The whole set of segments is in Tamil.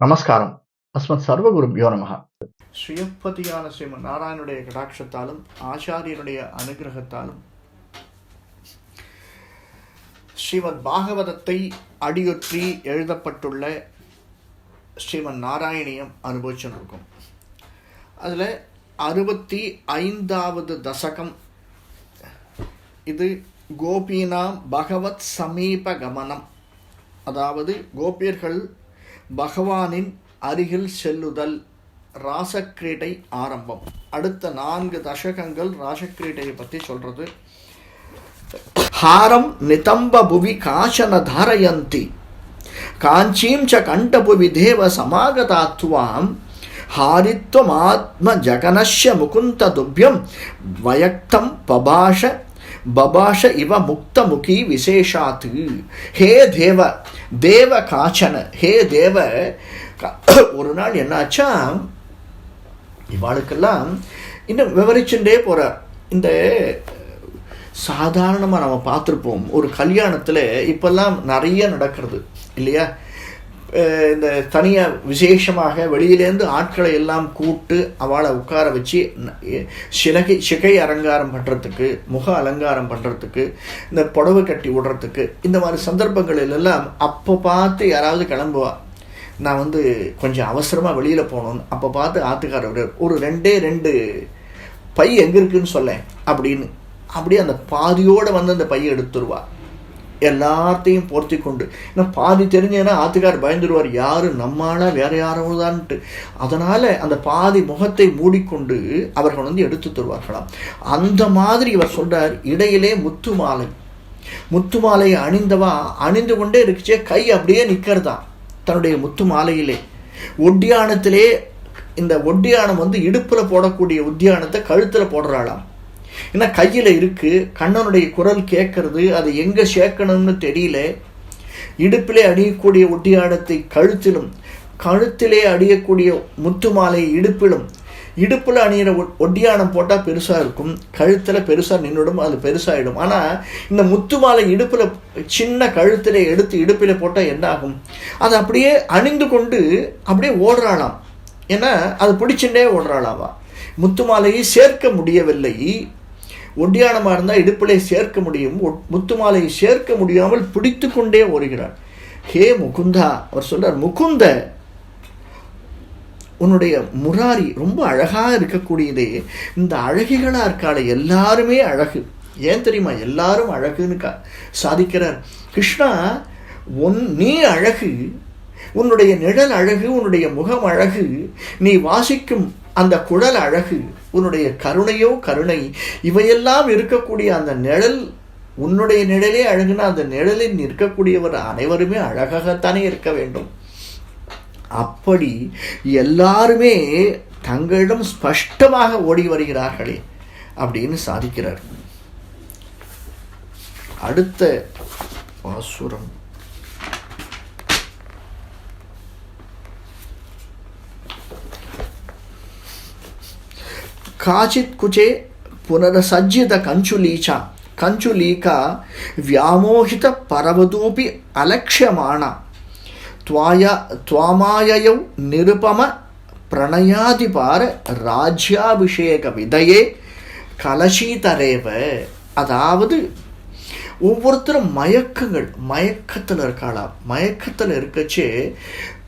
நமஸ்காரம். அஸ்மத் சர்வகுருப்யோ நமஹ. ஸ்ரீயப்பதியான ஸ்ரீமன் நாராயணுடைய கடாட்சத்தாலும் ஆச்சாரியனுடைய அனுகிரகத்தாலும் ஸ்ரீமத் பாகவதத்தை அடியொற்றி எழுதப்பட்டுள்ள ஸ்ரீமன் நாராயணியம் அனுபவிச்சுருக்கும். அதில் 65வது தசகம். இது கோபீனாம் பகவத் சமீப கமனம், அதாவது கோபியர்கள் பகவானின் அருகில் செல்லுதல், ராசக்கிரீடை ஆரம்பம். அடுத்த 4 தசகங்கள் ராசக்கிரீடையை பற்றி சொல்றது. ஹாரம் நிதம்ப புவி காசன தாரயந்தி காஞ்சீம் ச கண்டபுவி தேவ சமாகதாத்வாம் ஹாரித்வம் ஆத்ம ஜகனஷ்ய முகுந்த துப்யம் வயக்தம் பபாஷ இவ முக்த முகி விசேஷாத்து. ஹே தேவ தேவ காச்சன, ஹே தேவ. ஒரு நாள் என்னாச்சா, இவாளுக்கெல்லாம் இன்னும் விவரிச்சுட்டே போகிறார். இந்த சாதாரணமாக நம்ம பார்த்துருப்போம், ஒரு கல்யாணத்தில் இப்போல்லாம் நிறைய நடக்கிறது இல்லையா. இந்த தனியாக விசேஷமாக வெளியிலேருந்து ஆட்களை எல்லாம் கூப்பிட்டு அவளை உட்கார வச்சு சிகை அலங்காரம் பண்ணுறதுக்கு, முக அலங்காரம் பண்ணுறதுக்கு, இந்த புடவை கட்டி விடுறதுக்கு, இந்த மாதிரி சந்தர்ப்பங்களிலெல்லாம் அப்போ பார்த்து யாராவது கிளம்புவா, நான் கொஞ்சம் அவசரமாக வெளியில் போகணுன்னு. அப்போ பார்த்து ஆத்துக்காரர் ஒரு 2 பை எங்கே இருக்குன்னு சொல்ல அப்படின்னு, அப்படியே அந்த பாதியோடு அந்த பையை எடுத்துருவா, எல்லாத்தையும் பொருத்தி கொண்டு. ஏன்னா பாதி தெரிஞ்சேன்னா ஆத்துக்கார் பயந்துருவார், யாரு நம்மளா வேற யாரோதான்ட்டு. அதனால் அந்த பாதி முகத்தை மூடிக்கொண்டு அவர்கள் எடுத்து தருவார்களாம். அந்த மாதிரி இவர் சொல்கிறார். இடையிலே முத்து மாலையை அணிந்தவா அணிந்து கொண்டே இருக்குச்சே, கை அப்படியே நிற்கிறதா தன்னுடைய முத்து மாலையிலே. ஒட்டியானத்திலே இந்த ஒட்டியானம் இடுப்பில் போடக்கூடிய உத்தியானத்தை கழுத்தில் போடுறாளாம். ஏன்னா கையில் இருக்குது, கண்ணனுடைய குரல் கேட்கறது, அதை எங்கே சேர்க்கணும்னு தெரியல. இடுப்பிலே அணியக்கூடிய ஒட்டியானத்தை கழுத்திலும், கழுத்திலே அணியக்கூடிய முத்து மாலையை இடுப்பிலும். இடுப்பில் அணியிற ஒட்டியானம் போட்டால் பெருசாக இருக்கும், கழுத்தில் பெருசாக நின்றுடும், அது பெருசாகிடும். ஆனால் இந்த முத்து மாலை இடுப்பில் சின்ன கழுத்தில் எடுத்து இடுப்பில் போட்டால் என்ன ஆகும், அது அப்படியே அணிந்து கொண்டு அப்படியே ஓடுறாளாம். ஏன்னா அது பிடிச்சுட்டே ஓடுறாளாவா. முத்து மாலையை சேர்க்க முடியவில்லை. ஒட்டியானமாக இருந்தால் இடுப்பிலே சேர்க்க முடியும், முத்து மாலையை சேர்க்க முடியாமல் பிடித்து கொண்டே ஓடுகிறார். ஹே முகுந்தா, அவர் சொல்றார், முகுந்த உன்னுடைய முராரி ரொம்ப அழகாக இருக்கக்கூடியதே. இந்த அழகிகளாக இருக்காளே எல்லாருமே அழகு. ஏன் தெரியுமா எல்லாரும் அழகுன்னு சாதிக்கிறார் கிருஷ்ணா. நீ அழகு, உன்னுடைய நிழல் அழகு, உன்னுடைய முகம் அழகு, நீ வாசிக்கும் அந்த குழல் அழகு, உன்னுடைய கருணையோ கருணை, இவையெல்லாம் இருக்கக்கூடிய அந்த நிழல், உன்னுடைய நிழலே அழகுனா அந்த நிழலில் இருக்கக்கூடியவர் அனைவருமே அழகாகத்தானே இருக்க வேண்டும். அப்படி எல்லாருமே தங்களிடம் ஸ்பஷ்டமாக ஓடி வருகிறார்களே அப்படின்னு சாதிக்கிறார். அடுத்த பாசுரம் காச்சித் குச்சே புனரசஜ்ஜித கஞ்சுலீகா வியாமோகித பரவதூபி அலக்ஷ்யமானா துவாமாயயௌ நிருபம பிரணயாதிபார ராஜ்யாபிஷேக விதையே கலசீதரேவ. அதாவது ஒவ்வொருத்தரும் மயக்கத்தில் இருக்காளாம். மயக்கத்தில் இருக்கச்சே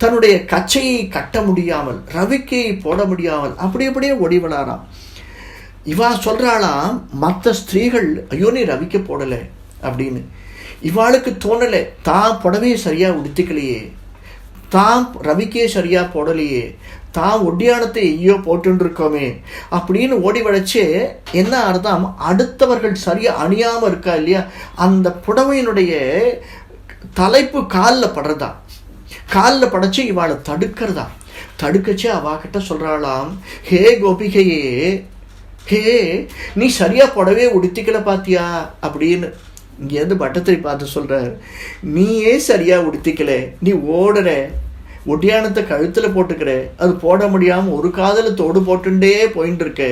தன்னுடைய கச்சையை கட்ட முடியாமல், ரவிக்கையை போட முடியாமல் அப்படியே ஓடி விளாடாம். இவா சொல்கிறாளாம், மற்ற ஸ்திரீகள் ஐயோ நீ ரவிக்க போடலை அப்படின்னு. இவாளுக்கு தோணலை, தான் புடவையை சரியாக உடுத்திக்கலையே, தான் ரவிக்கே சரியாக போடலையே, தான் ஒட்டியானத்தை ஐயோ போட்டுருக்கோமே அப்படின்னு ஓடி வளைச்சே. என்ன அர்த்தம், அடுத்தவர்கள் சரியாக அணியாமல் இருக்கா இல்லையா, அந்த புடவையினுடைய தலைப்பு காலில் படுறதா, காலில் படைச்சி இவாளை தடுக்கச்சே அவாக்கிட்ட சொல்கிறாளாம், ஹே கோபிகையே, ஹே நீ சரியாக புடவே உடுத்திக்கல பாத்தியா அப்படின்னு. இங்கேருந்து பட்டத்திரி பார்த்து சொல்கிறார், நீயே சரியாக உடுத்திக்கல, நீ ஓடுற, ஒட்டியானத்தை கழுத்தில் போட்டுக்கிற, அது போட முடியாமல் ஒரு காதில் தோடு போட்டுட்டே போயின்னு இருக்க,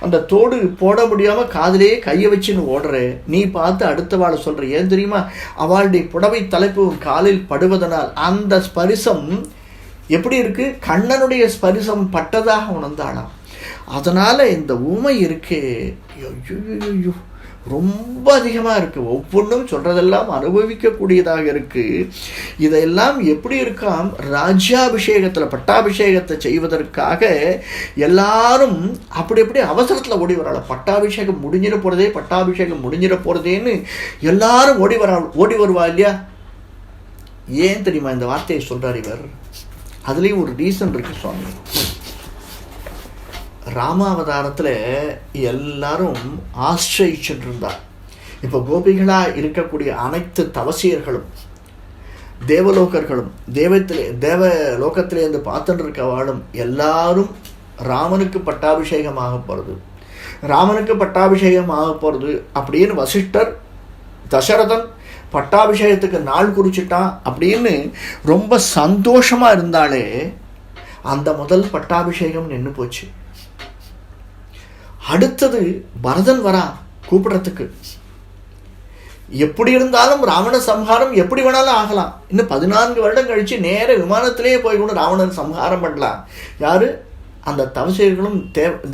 அந்த தோடு போட முடியாமல் காதிலே கையை வச்சுன்னு ஓடுற, நீ பார்த்து அடுத்தவாளை சொல்கிற. ஏன் தெரியுமா, அவளுடைய புடவை தலைப்பு காலில் படுவதனால் அந்த ஸ்பரிசம் எப்படி இருக்கு? கண்ணனுடைய ஸ்பரிசம் பட்டதாக உணர்ந்தாளாம். அதனால இந்த ஊமை இருக்கே, ஐயோ ரொம்ப அதிகமாக இருக்குது. ஒவ்வொன்றும் சொல்கிறதெல்லாம் அனுபவிக்கக்கூடியதாக இருக்குது. இதையெல்லாம் எப்படி இருக்காம்? ராஜ்யாபிஷேகத்தில் பட்டாபிஷேகத்தை செய்வதற்காக எல்லாரும் அப்படி எப்படி அவசரத்தில் ஓடி வராள். பட்டாபிஷேகம் முடிஞ்சிட போகிறதே, பட்டாபிஷேகம் முடிஞ்சிட போகிறதேன்னு எல்லாரும் ஓடி வருவா இல்லையா? ஏன் தெரியுமா இந்த வார்த்தையை சொல்கிறார் இவர்? அதுலேயும் ஒரு ரீசன் இருக்குது சுவாமி. ராமாவதாரத்தில் எல்லாரும் ஆசிரியிச்சுட்டு இருந்தார். இப்போ கோபிகளாக இருக்கக்கூடிய அனைத்து தவசியர்களும் தேவலோகர்களும் தேவலோகத்திலேருந்து பார்த்துட்டு இருக்கவாளும் எல்லாரும் ராமனுக்கு பட்டாபிஷேகம் ஆக போகிறது, ராமனுக்கு பட்டாபிஷேகம் ஆக போகிறது அப்படின்னு வசிஷ்டர் தசரதன் பட்டாபிஷேகத்துக்கு நாள் குறிச்சிட்டான் அப்படின்னு ரொம்ப சந்தோஷமாக இருந்தாலே அந்த முதல் பட்டாபிஷேகம் நின்று போச்சு. அடுத்தது பரதன் வரா கூப்பிடுறதுக்கு. எப்படி இருந்தாலும் ராவண சம்ஹாரம் எப்படி வேணாலும் ஆகலாம். இன்னும் 14 வருடம் கழிச்சு நேர விமானத்திலேயே போய் கூட ராவணன் சம்ஹாரம் பண்ணலாம். யாரு? அந்த தவசேர்களும்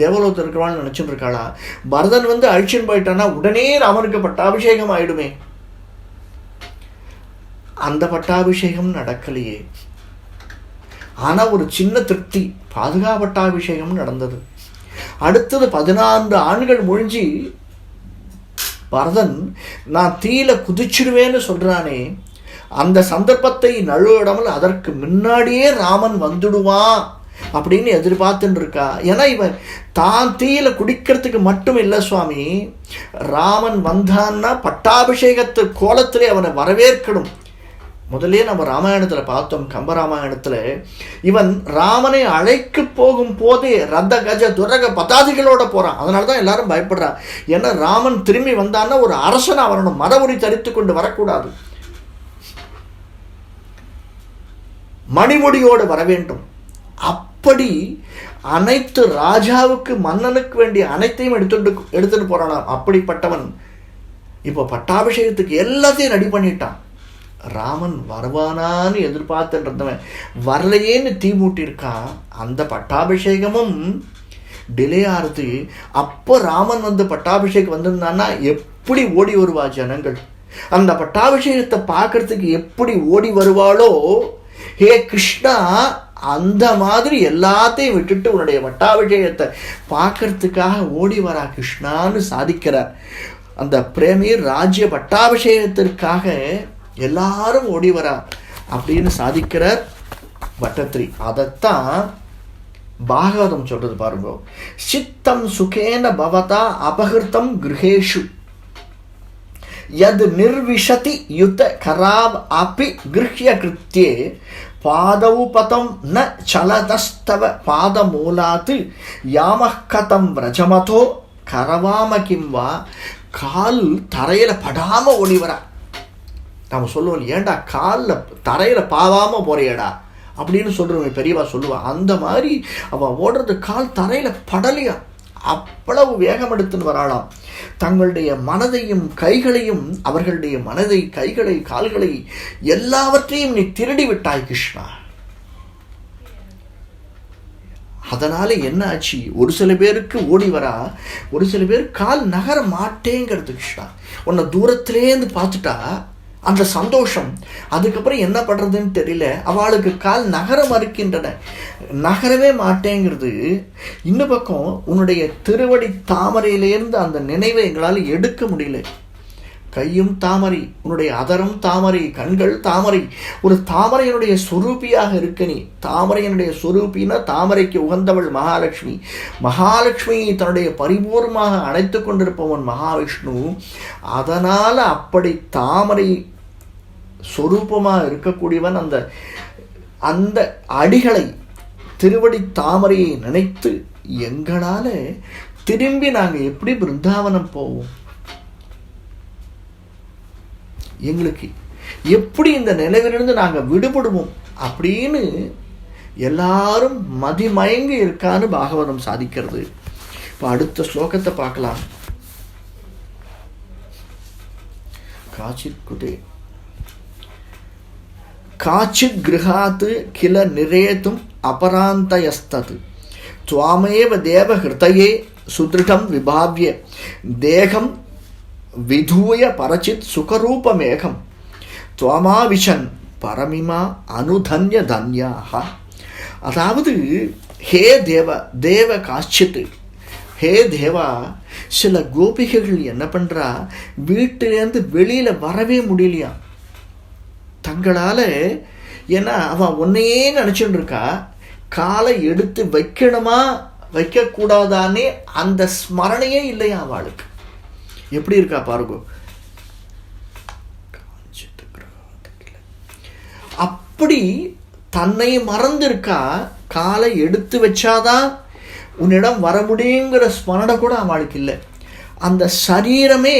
தேவலோகத்தில் இருக்கிறவான்னு நினைச்சுட்டு இருக்காளா? பரதன் வந்து அழிச்சுன்னு போயிட்டான்னா உடனே ராமனுக்கு பட்டாபிஷேகம் ஆயிடுமே. அந்த பட்டாபிஷேகம் நடக்கலையே. ஆனா ஒரு சின்ன திருப்தி, பாதுகா பட்டாபிஷேகம் நடந்தது. அடுத்தது 14 ஆண்கள் முடிஞ்சு பரதன் நான் தீயில குதிச்சிடுவேன்னு சொல்றானே, அந்த சந்தர்ப்பத்தை நழுவிடாமல் அதற்கு முன்னாடியே ராமன் வந்துடுவான் அப்படின்னு எதிர்பார்த்துட்டு இருக்கா. ஏன்னா இவன் தான் தீயில குடிக்கிறதுக்கு மட்டும் இல்லை சுவாமி, ராமன் வந்தான்னா பட்டாபிஷேகத்து கோலத்திலே அவனை வரவேற்கணும். முதலே நம்ம ராமாயணத்தில் பார்த்தோம், கம்பராமாயணத்தில் இவன் ராமனை அழைக்க போகும் போதே ரத கஜ துரக பதாதிகளோட போகிறான். அதனால தான் எல்லாரும் பயப்படுறான். ஏன்னா ராமன் திரும்பி வந்தான்னா ஒரு அரசனாக வரணும், மரபுரி தரித்து கொண்டு வரக்கூடாது, மணிமுடியோடு வர வேண்டும். அப்படி அனைத்து ராஜாவுக்கு மன்னனுக்கு வேண்டிய அனைத்தையும் எடுத்துட்டு போறானாம். அப்படிப்பட்டவன் இப்போ பட்டாபிஷேகத்துக்கு எல்லாத்தையும் ரெடி பண்ணிட்டான். ராமன் வருவானான்னு எதிர்பார்த்துன்றவன் வரலையேன்னு தீ மூட்டியிருக்கான். அந்த பட்டாபிஷேகமும் டிலே ஆறுது. அப்போ ராமன் வந்து பட்டாபிஷேகம் வந்திருந்தான்னா எப்படி ஓடி வருவா ஜனங்கள்? அந்த பட்டாபிஷேகத்தை பார்க்கறதுக்கு எப்படி ஓடி வருவாளோ, ஹே கிருஷ்ணா அந்த மாதிரி எல்லாத்தையும் விட்டுட்டு உன்னுடைய பட்டாபிஷேகத்தை பார்க்கறதுக்காக ஓடி வரா கிருஷ்ணான்னு சாதிக்கிறார். அந்த பிரேமி ராஜ்ய பட்டாபிஷேகத்திற்காக எல்லாரும் ஓடி வரா அப்படின்னு சாதிக்கிறார் பட்டத்ரி. அதைத்தான் பாகவதம் சொல்றது பாருங்க. சித்தம் சுகேன பவதா அபகிருத்தம் கிருஹேஷு யத் நிர்விஷதி யுத கராவ் அபி கிருஹ்ய கிருத்யே பாதவு பதம் ந சலதஸ்தவ பாதமூலாத் யாமஹ் கதம் விரஜமதோ கரவாம கிம்வா. கால் தரையில படாம ஓடி வரா. நம்ம சொல்லுவோம், ஏண்டா காலில் தரையில் பாவாமல் போறியடா அப்படின்னு சொல்கிறவங்க பெரியவா சொல்லுவா. அந்த மாதிரி அவள் ஓடுறது கால் தரையில் படலையா, அவ்வளவு வேகம் எடுத்துன்னு வராளாம். தங்களுடைய மனதையும் கைகளையும், அவர்களுடைய மனதை கைகளை கால்களை எல்லாவற்றையும் நீ திருடி விட்டாய் கிருஷ்ணா. அதனால என்ன ஆச்சு? ஒரு சில பேருக்கு ஓடி வரா, ஒரு சில பேர் கால் நகர மாட்டேங்கிறது கிருஷ்ணா. உன்னை தூரத்திலேருந்து பார்த்துட்டா அந்த சந்தோஷம், அதுக்கப்புறம் என்ன பண்ணுறதுன்னு தெரியல. அவளுக்கு கால் நகர மறுக்கின்றன, நகரவே மாட்டேங்கிறது. இன்னும் பக்கம் உன்னுடைய திருவடி தாமரையிலேருந்து அந்த நினைவை எங்களால் எடுக்க முடியல. கையும் தாமரை, உன்னுடைய அதரம் தாமரை, கண்கள் தாமரை, ஒரு தாமரையினுடைய சொரூபியாக இருக்க நீ. தாமரையினுடைய சொரூபின்னா தாமரைக்கு உகந்தவள் மகாலட்சுமி. மகாலட்சுமியை தன்னுடைய பரிபூர்ணமாக அணைத்து கொண்டிருப்பவன் மகாவிஷ்ணு. அதனால் அப்படி தாமரை சொரூபமாக இருக்கக்கூடியவன் அந்த அந்த அடிகளை, திருவடி தாமரையை நினைத்து எங்களால் திரும்பி நாங்கள் எப்படி பிருந்தாவனம் போவோம்? எங்களுக்கு எப்படி இந்த நிலைவிலிருந்து நாங்கள் விடுபடுவோம் அப்படின்னு எல்லாரும் மதிமயங்கி இருக்கான்னு பாகவதம் சாதிக்கிறது. இப்போ அடுத்த ஸ்லோகத்தை பார்க்கலாம். காச்சித் குதே காச்சித் கிருஹாத் கில நிரேதும் அபராந்தயஸ்தது துவாமேவ தேவ ஹிருதயே சுதிருடம் விபாவ்ய தேகம் விதூய பரச்சித் சுகரூபமேகம் துவாமாவிஷன் பரமிமா அனுதன்ய தன்யாக. அதாவது ஹே தேவ தேவ காச்சித்து, ஹே தேவா, சில கோபிகைகள் என்ன பண்றா, வீட்டிலேருந்து வெளியில வரவே முடியலையா தங்களால். ஏன்னா அவன் உன்னையே நினச்சிட்டு இருக்கா, காலை எடுத்து வைக்கணுமா வைக்கக்கூடாதானே அந்த ஸ்மரணையே இல்லையா அவளுக்கு. எப்படி இருக்கா பாருங்க. அப்படி தன்னை மறந்திருக்கா, காலை எடுத்து வச்சாதான் உன்னிடம் வர முடியுங்கிற ஸ்மரணை கூட அவளுக்கு இல்லை. அந்த சரீரமே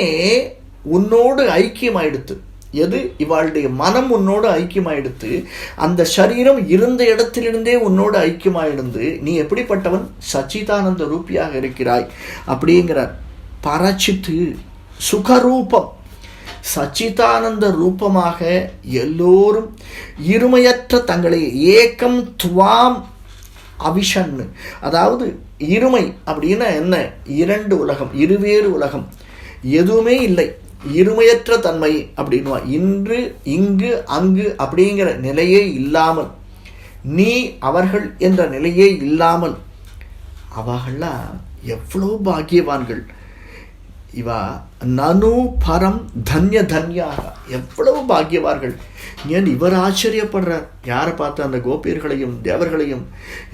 உன்னோடு ஐக்கியமாயிடுத்து. எது? இவாளுடைய மனம் உன்னோடு ஐக்கியமாயிடுத்து. அந்த சரீரம் இருந்த இடத்திலிருந்தே உன்னோடு ஐக்கியமாயிருந்து நீ எப்படிப்பட்டவன், சச்சிதானந்த ரூபியாக இருக்கிறாய் அப்படிங்கிறார். பரச்சித்து சுகரூபம், சச்சிதானந்த ரூபமாக எல்லோரும் இருமையற்ற தங்களை ஏக்கம் துவாம் அவிஷன்னு. அதாவது இருமை அப்படின்னா என்ன? இரண்டு உலகம், இருவேறு உலகம், எதுவுமே இல்லை, இருமையற்ற தன்மை அப்படின்வா. இன்று இங்கு அங்கு அப்படிங்கிற நிலையே இல்லாமல், நீ அவர்கள் என்ற நிலையே இல்லாமல், அவர்கள்லாம் எவ்வளோ பாக்கியவான்கள். இவா நனு பரம் தன்ய தன்யாக, எவ்வளவு பாக்கியவார்கள். ஏன் இவர் ஆச்சரியப்படுறார், யாரை பார்த்து? அந்த கோபியர்களையும் தேவர்களையும்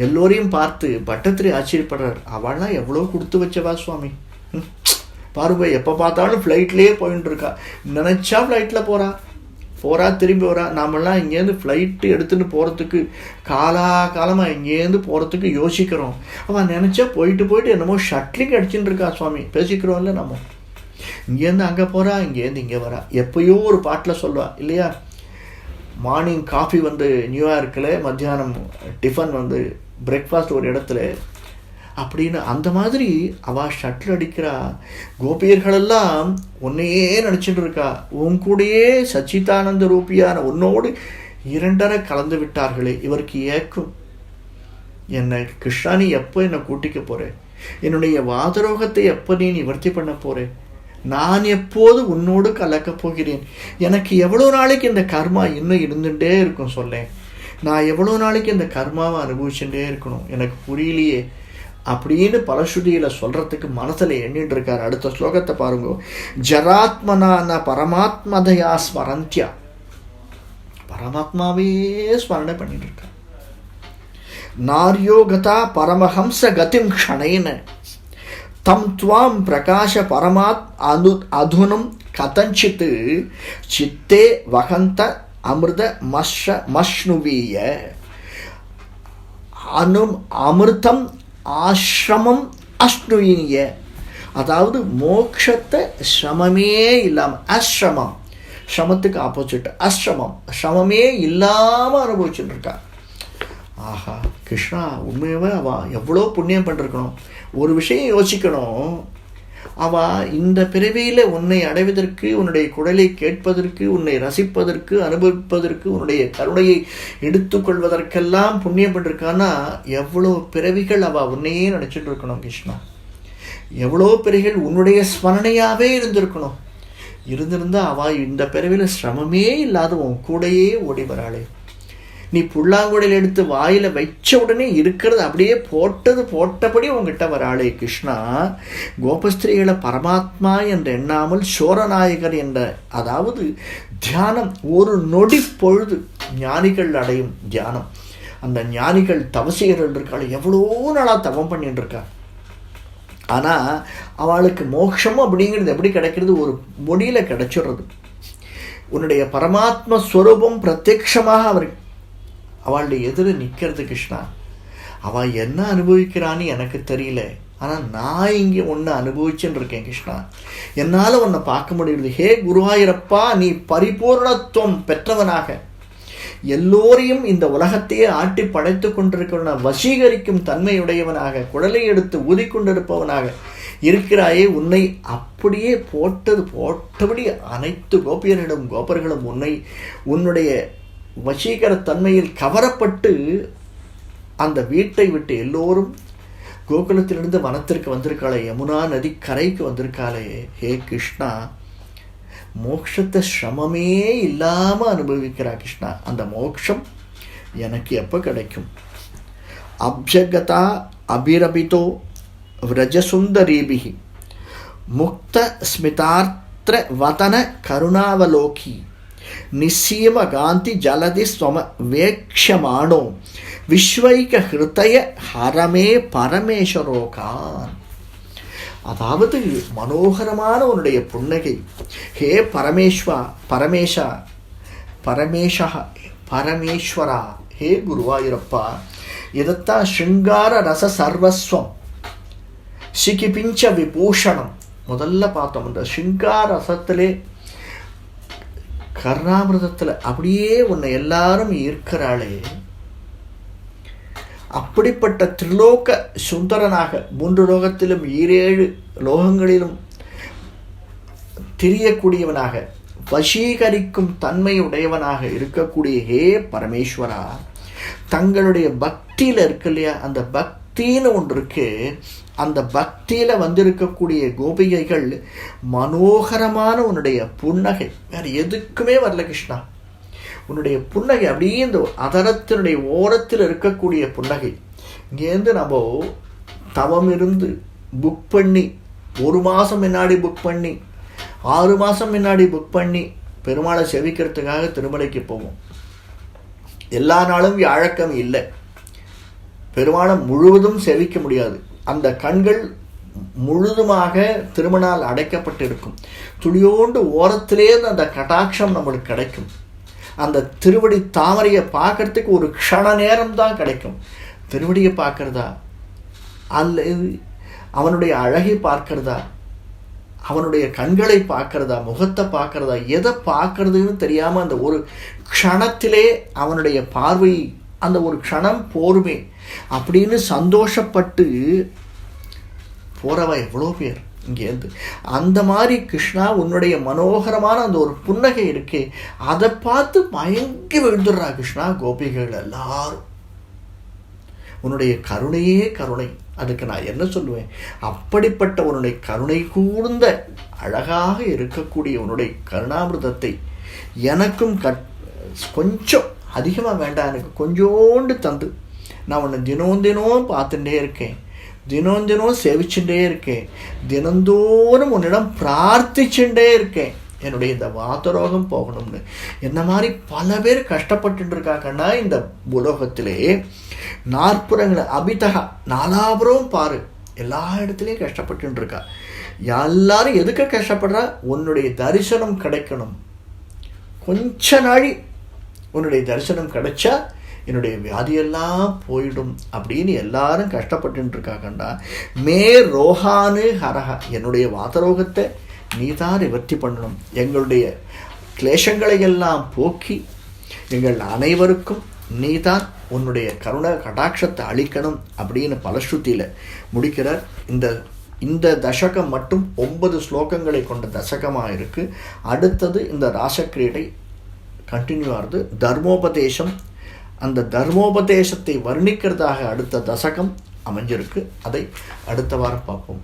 எல்லோரையும் பார்த்து பட்டத்திலே ஆச்சரியப்படுறார். அவள்லாம் எவ்வளோ கொடுத்து வச்சவா சுவாமி. பாருங்க, எப்போ பார்த்தாலும் ஃப்ளைட்லேயே போயின்னு இருக்கா. நினச்சா ஃப்ளைட்டில் போகிறா திரும்பி வரா. நாமெல்லாம் இங்கேருந்து ஃப்ளைட்டு எடுத்துகிட்டு போகிறதுக்கு காலமாக இங்கேருந்து போகிறதுக்கு யோசிக்கிறோம். அவன் நினச்சா போயிட்டு என்னமோ ஷட்லிங் அடிச்சுட்டு இருக்கா சுவாமி. பேசிக்கிறோம்ல நம்ம. இங்கேருந்து அங்கே போகிறா, இங்கேருந்து இங்கே வரா. எப்பயோ ஒரு பாட்டில் சொல்லுவா இல்லையா, மார்னிங் காஃபி நியூயார்க்கில், மத்தியானம் டிஃபன் பிரேக்ஃபாஸ்ட் ஒரு இடத்துல அப்படின்னு. அந்த மாதிரி அவள் ஷட்டில் அடிக்கிறா. கோபியர்களெல்லாம் உன்னையே நினச்சிட்டு இருக்கா. உன் கூடயே சச்சிதானந்த ரூபியான உன்னோடு இரண்டரை கலந்து விட்டார்களே. இவருக்கு ஏக்கும், என்னை கிருஷ்ணா நீ எப்போ என்னை கூட்டிக்க போகிறேன், என்னுடைய வாதரோகத்தை எப்போ நீ நிவர்த்தி பண்ண போகிறேன், நான் எப்போது உன்னோடு கலக்கப் போகிறேன், எனக்கு எவ்வளோ நாளைக்கு இந்த கர்மா இன்னும் இருந்துகிட்டே இருக்கும் சொல்லேன், நான் எவ்வளோ நாளைக்கு இந்த கர்மாவை அனுபவிச்சுட்டே இருக்கணும், எனக்கு புரியலையே அப்படின்னு பலஸ்ருதியில் சொல்கிறதுக்கு மனசில் எண்ணிட்டு இருக்கார். அடுத்த ஸ்லோகத்தை பாருங்க. ஜராத்மனான பரமாத்மதையா ஸ்மரந்தியா, பரமாத்மாவே ஸ்மரணை பண்ணிட்டு இருக்கா. நார்யோகதா பரமஹம்ச கதிம் க்ஷணேன தம் துவாம் பிரகாஷ பரமாத் அதுனம் கதஞ்சித் சித்தே வகந்த அமிர்த மஷ்ணுவீய அமிர்தம் ஆசிரமம் அஷ்ணுயினிய. அதாவது மோட்சத்தை சிரமமே இல்லாமல், அஸ்ரமம் சிரமத்துக்கு ஆப்போசிட் அஸ்ரமம், சிரமமே இல்லாமல் அனுபவிச்சுட்டு இருக்கா. ஆஹா கிருஷ்ணா, உண்மையாகவே அவள் எவ்வளோ புண்ணியம் பண்ணிருக்கணும். ஒரு விஷயம் யோசிக்கணும், அவள் இந்த பிறவியில் உன்னை அடைவதற்கு, உன்னுடைய குரலை கேட்பதற்கு, உன்னை ரசிப்பதற்கு, அனுபவிப்பதற்கு, உன்னுடைய கருணையை எடுத்துக்கொள்வதற்கெல்லாம் புண்ணியம் பண்ணிருக்கான்னா எவ்வளோ பிறவிகள் அவள் உன்னையே நினச்சிட்டு இருக்கணும் கிருஷ்ணா. எவ்வளோ பிறவிகள் உன்னுடைய ஸ்மரணையாகவே இருந்திருக்கணும். இருந்திருந்தால் அவள் இந்த பிறவியில் சிரமமே இல்லாத உன் கூடையே ஓடி வராளே. நீ புல்லாங்குழல் எடுத்து வாயில் வச்ச உடனே இருக்கிறது அப்படியே போட்டபடி உங்ககிட்ட வராளே கிருஷ்ணா. கோபஸ்திரீகளை பரமாத்மா என்று எண்ணாமல் சோரநாயகர் என்ற, அதாவது தியானம் ஒரு நொடி பொழுது ஞானிகள் அடையும் தியானம். அந்த ஞானிகள் தவசிகர்கள் இருக்காள், எவ்வளோ நாளாக தவம் பண்ணிட்டு இருக்கா. ஆனால் அவளுக்கு மோட்சம் அப்படிங்கிறது எப்படி கிடைக்கிறது? ஒரு மொழியில் கிடைச்சிடுறது. உன்னுடைய பரமாத்ம ஸ்வரூபம் பிரத்யக்ஷமாக அவளுடைய எதிர நிற்கிறது கிருஷ்ணா. அவள் என்ன அனுபவிக்கிறான்னு எனக்கு தெரியல, ஆனால் நான் இங்கே ஒன்று அனுபவிச்சுன்னு இருக்கேன் கிருஷ்ணா. என்னால் உன்னை பார்க்க முடியுது. ஹே குருவாயூரப்பா, நீ பரிபூர்ணத்துவம் பெற்றவனாக எல்லோரையும் இந்த உலகத்தையே ஆட்டி படைத்து கொண்டிருக்கிறவன, வசீகரிக்கும் தன்மையுடையவனாக, குடலை எடுத்து ஊதிக்கொண்டிருப்பவனாக இருக்கிறாயே. உன்னை அப்படியே போட்டபடி அனைத்து கோபியரிடம் கோபர்களும் உன்னுடைய வசீகர தன்மையில் கவரப்பட்டு அந்த வீட்டை விட்டு எல்லோரும் கோகுலத்திலிருந்து வனத்திற்கு வந்திருக்காளே, யமுனா நதி கரைக்கு வந்திருக்காளே, ஹே கிருஷ்ணா, மோட்சத்தை சிரமமே இல்லாமல் அனுபவிக்கிறா கிருஷ்ணா. அந்த மோட்சம் எனக்கு எப்போ கிடைக்கும்? அப்ஜகதா அபிரபிதோ விரஜசுந்தரீபிகி முக்த ஸ்மிதார்த்த வதன கருணாவலோகி நிசீம காந்தி ஜலதி ஸ்வம வேக்ஷமானோ விஸ்வைக ஹிருதய ஹரமே பரமேஸ்வரோகான். அதாவது மனோகரமான உன்னுடைய புன்னகை, ஹே பரமேஸ்வரா, ஹே குருவாயூரப்பா, இதைத்தான் ஸ்ருங்கார ரச சர்வஸ்வம் சிகிபிஞ்ச விபூஷணம் முதல்ல பார்த்தோம். இந்த ஸ்ருங்கார ரசத்திலே கர்ணாமிரதத்தில் அப்படியே உன்னை எல்லாரும் ஈர்க்கிறாளே, அப்படிப்பட்ட திரிலோக சுந்தரனாக 3 லோகத்திலும் 7 லோகங்களிலும் திரியக்கூடியவனாக வசீகரிக்கும் தன்மையுடையவனாக இருக்கக்கூடிய ஹே பரமேஸ்வரா, தங்களுடைய பக்தியில் இருக்கு இல்லையா, அந்த பக்தின்னு ஒன்று இருக்கு. அந்த பக்தியில் வந்திருக்கக்கூடிய கோபிகைகள் மனோகரமான உன்னுடைய புன்னகை வேறு எதுக்குமே வரல கிருஷ்ணா. உன்னுடைய புன்னகை அப்படியே இந்த அதரத்தினுடைய ஓரத்தில் இருக்கக்கூடிய புன்னகை. இங்கேருந்து நம்ம தவம் இருந்து புக் பண்ணி 1 மாதம் முன்னாடி புக் பண்ணி 6 மாதம் முன்னாடி புக் பண்ணி பெருமாளை செவிக்கிறதுக்காக திருமலைக்கு போவோம். எல்லா நாளும் வியாழக்கிழமை இல்லை, பெருமாளை முழுவதும் செவிக்க முடியாது. அந்த கண்கள் முழுதுமாக திருமணால் அடைக்கப்பட்டிருக்கும். துளியோண்டு ஓரத்திலேருந்து அந்த கடாட்சம் நம்மளுக்கு கிடைக்கும். அந்த திருவடி தாமரையை பார்க்கறதுக்கு ஒரு க்ஷண நேரம் தான் கிடைக்கும். திருவடியை பார்க்கறதா அல்லது அவனுடைய அழகை பார்க்கறதா, அவனுடைய கண்களை பார்க்கறதா, முகத்தை பார்க்கறதா, எதை பார்க்கறதுன்னு தெரியாமல் அந்த ஒரு க்ஷணத்திலே அவனுடைய பார்வை அந்த ஒரு க்ஷணம் போருமே அப்படின்னு சந்தோஷப்பட்டு போகிறவ எவ்வளோ பேர் இங்கேருந்து. அந்த மாதிரி கிருஷ்ணா உன்னுடைய மனோகரமான அந்த ஒரு புன்னகை இருக்கே, அதை பார்த்து மயங்கி விழுந்துடுறா கிருஷ்ணா கோபிகள் எல்லாரும். உன்னுடைய கருணையே கருணை. அதுக்கு நான் என்ன சொல்லுவேன்? அப்படிப்பட்ட உன்னுடைய கருணை கூர்ந்த அழகாக இருக்கக்கூடிய உன்னுடைய கருணாமிர்தத்தை எனக்கும் கொஞ்சம் அதிகமாக வேண்டாம், எனக்கு கொஞ்சோண்டு தந்து நான் உன்னை தினம் பார்த்துட்டே இருக்கேன், தினம் சேவிச்சுட்டே இருக்கேன், தினந்தோறும் உன்னிடம் பிரார்த்திச்சுட்டே இருக்கேன் என்னுடைய இந்த வாதரோகம் போகணும்னு. என்ன மாதிரி பல பேர் கஷ்டப்பட்டு இருக்காங்கன்னா இந்த உலோகத்திலே 40 அபிதகா நாலாபுரம் பாரு, எல்லா இடத்துலையும் கஷ்டப்பட்டு இருக்கா. எல்லாரும் எதுக்கு கஷ்டப்படுறா? உன்னுடைய தரிசனம் கிடைக்கணும். கொஞ்ச நாளி உன்னுடைய தரிசனம் கிடைச்சா என்னுடைய வியாதியெல்லாம் போயிடும் அப்படின்னு எல்லாரும் கஷ்டப்பட்டு இருக்காங்கண்டா. மே ரோஹானு ஹரஹா, என்னுடைய வாதரோகத்தை நீ தான் நிவர்த்தி பண்ணணும். எங்களுடைய கிளேசங்களை எல்லாம் போக்கி எங்கள் அனைவருக்கும் நீ தான் உன்னுடைய கருண கடாட்சத்தை அளிக்கணும் அப்படின்னு பலஸ்ருதியில் முடிக்கிறார். இந்த தசகம் மட்டும் 9 ஸ்லோகங்களை கொண்ட தசகமாக இருக்குது. அடுத்தது இந்த ராசக்கிரீடை கண்டினியூ ஆகுது. தர்மோபதேசம், அந்த தர்மோபதேசத்தை வர்ணிக்கிறதாக அடுத்த தசகம் அமைஞ்சிருக்கு. அதை அடுத்த வாரம் பார்ப்போம்.